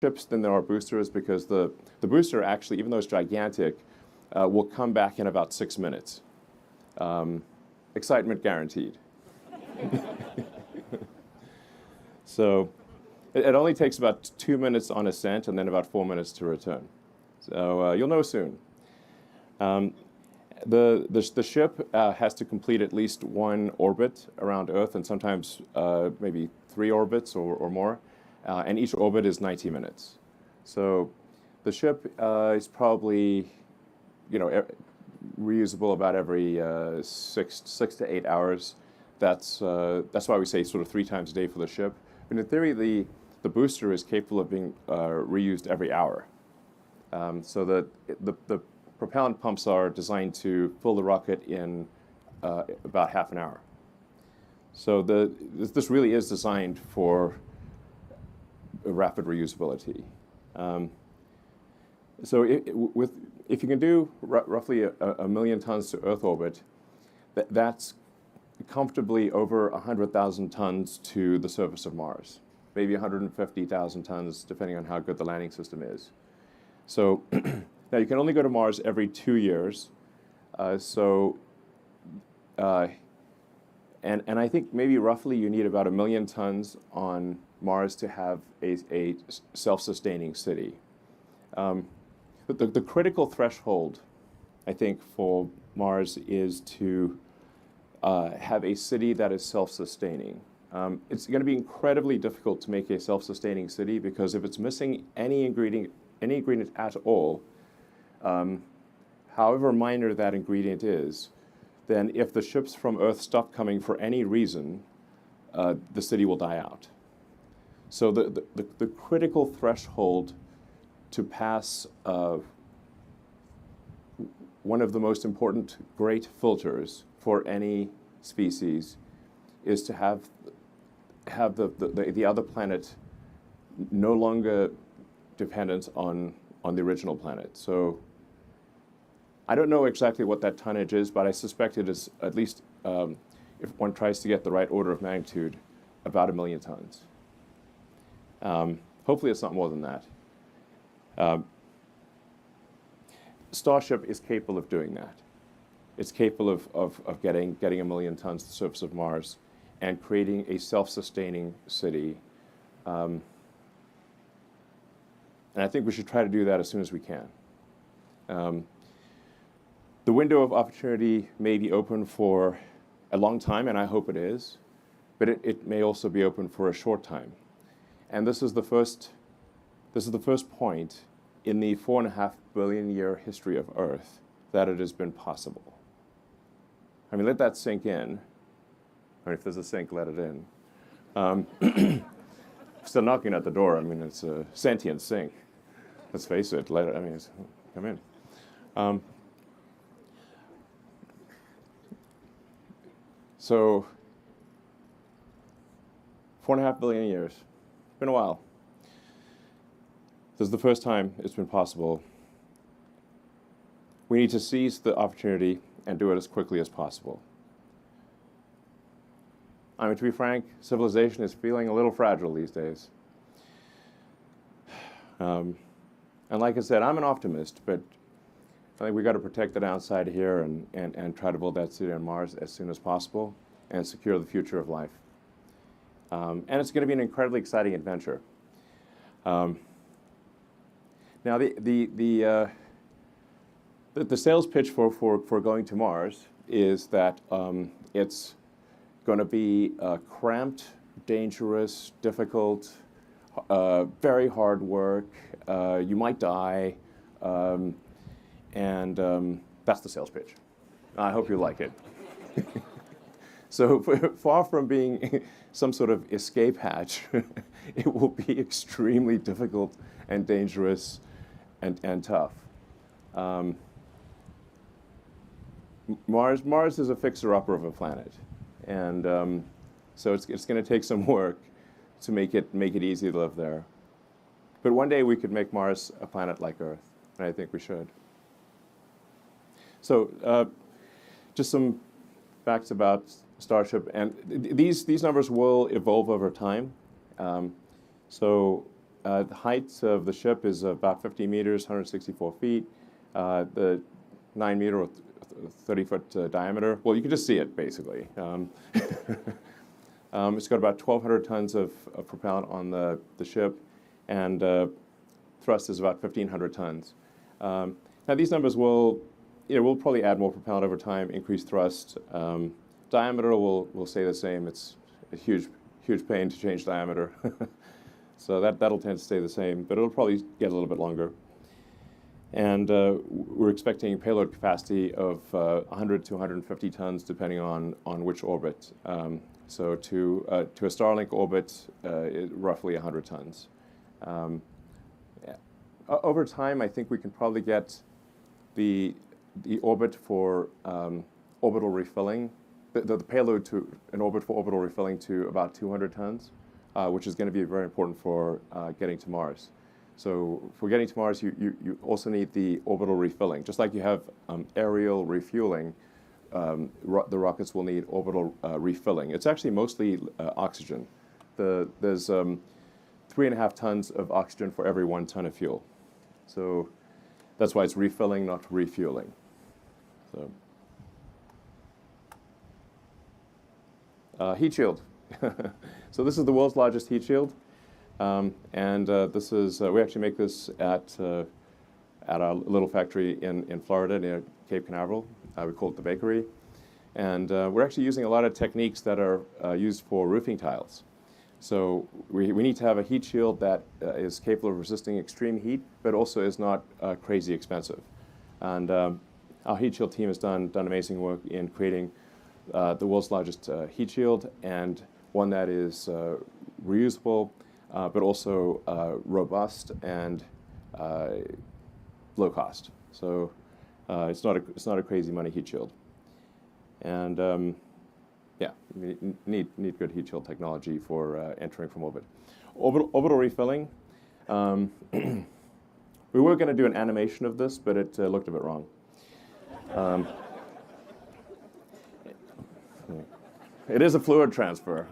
ships than there are boosters because the booster actually, even though it's gigantic, will come back in about 6 minutes. Excitement guaranteed. So it only takes about 2 minutes on ascent and then about 4 minutes to return. So you'll know soon. The ship has to complete at least one orbit around Earth, and sometimes maybe 3 orbits or more. And each orbit is 90 minutes. So the ship is probably, reusable about every 6 to 8 hours. That's why we say sort of 3 times a day for the ship. But in theory, the booster is capable of being reused every hour. So the propellant pumps are designed to fill the rocket in about half an hour. So this really is designed for rapid reusability. So if you can do roughly a million tons to Earth orbit, that's comfortably over 100,000 tons to the surface of Mars, maybe 150,000 tons, depending on how good the landing system is. So now you can only go to Mars every 2 years. And I think maybe roughly you need about 1 million tons on Mars to have a self-sustaining city. But the critical threshold, I think, for Mars is to have a city that is self-sustaining. It's going to be incredibly difficult to make a self-sustaining city because if it's missing any ingredient at all, however minor that ingredient is, then if the ships from Earth stop coming for any reason, the city will die out. So the critical threshold to pass one of the most important great filters for any species is to have the other planet no longer dependent on the original planet. So I don't know exactly what that tonnage is, but I suspect it is at least, if one tries to get the right order of magnitude, about 1 million tons. Hopefully it's not more than that. Starship is capable of doing that. It's capable of getting 1 million tons to the surface of Mars and creating a self-sustaining city. And I think we should try to do that as soon as we can. The window of opportunity may be open for a long time, and I hope it is, but it may also be open for a short time. And this is the first point in the 4.5 billion year history of Earth that it has been possible. I mean, let that sink in. Or if there's a sink, let it in. Still knocking at the door. I mean, it's a sentient sink. Let's face it. Come in. So, 4.5 billion years. It's been a while. This is the first time it's been possible. We need to seize the opportunity and do it as quickly as possible. I mean, to be frank, civilization is feeling a little fragile these days. And like I said, I'm an optimist, but I think we've got to protect the downside here and try to build that city on Mars as soon as possible and secure the future of life. And it's going to be an incredibly exciting adventure. Now, the sales pitch for going to Mars is that it's going to be cramped, dangerous, difficult, very hard work. You might die. And that's the sales pitch. I hope you like it. So far from being some sort of escape hatch, it will be extremely difficult and dangerous and tough. Mars is a fixer-upper of a planet. And so it's going to take some work to make it easy to live there. But one day we could make Mars a planet like Earth, and I think we should. So just some facts about Starship, and these numbers will evolve over time. So the height of the ship is about 50 meters, 164 feet. The 9-meter or 30-foot diameter. Well, you can just see it, basically. It's got about 1,200 tons of propellant on the ship, and thrust is about 1,500 tons. Now, these numbers will, we'll probably add more propellant over time, increase thrust. Diameter will stay the same. It's a huge pain to change diameter. So that'll tend to stay the same, but it'll probably get a little bit longer. And we're expecting payload capacity of 100 to 150 tons, depending on which orbit. So to a Starlink orbit, roughly 100 tons. Over time, I think we can probably get the orbit for orbital refilling, the payload to an orbit for orbital refilling to about 200 tons, which is going to be very important for getting to Mars. So for getting to Mars, you also need the orbital refilling. Just like you have aerial refueling, the rockets will need orbital refilling. It's actually mostly oxygen. There's 3.5 tons of oxygen for every 1 ton of fuel. So that's why it's refilling, not refueling. So heat shield. So this is the world's largest heat shield. This is, we actually make this at our little factory in Florida near Cape Canaveral. We call it the bakery. And we're actually using a lot of techniques that are used for roofing tiles. So we need to have a heat shield that is capable of resisting extreme heat, but also is not crazy expensive. And our heat shield team has done amazing work in creating the world's largest heat shield, and one that is reusable, but also robust and low cost. So it's not a crazy money heat shield. And yeah, you need good heat shield technology for entering from orbit. Orbital refilling. We were going to do an animation of this, but it looked a bit wrong. It is a fluid transfer.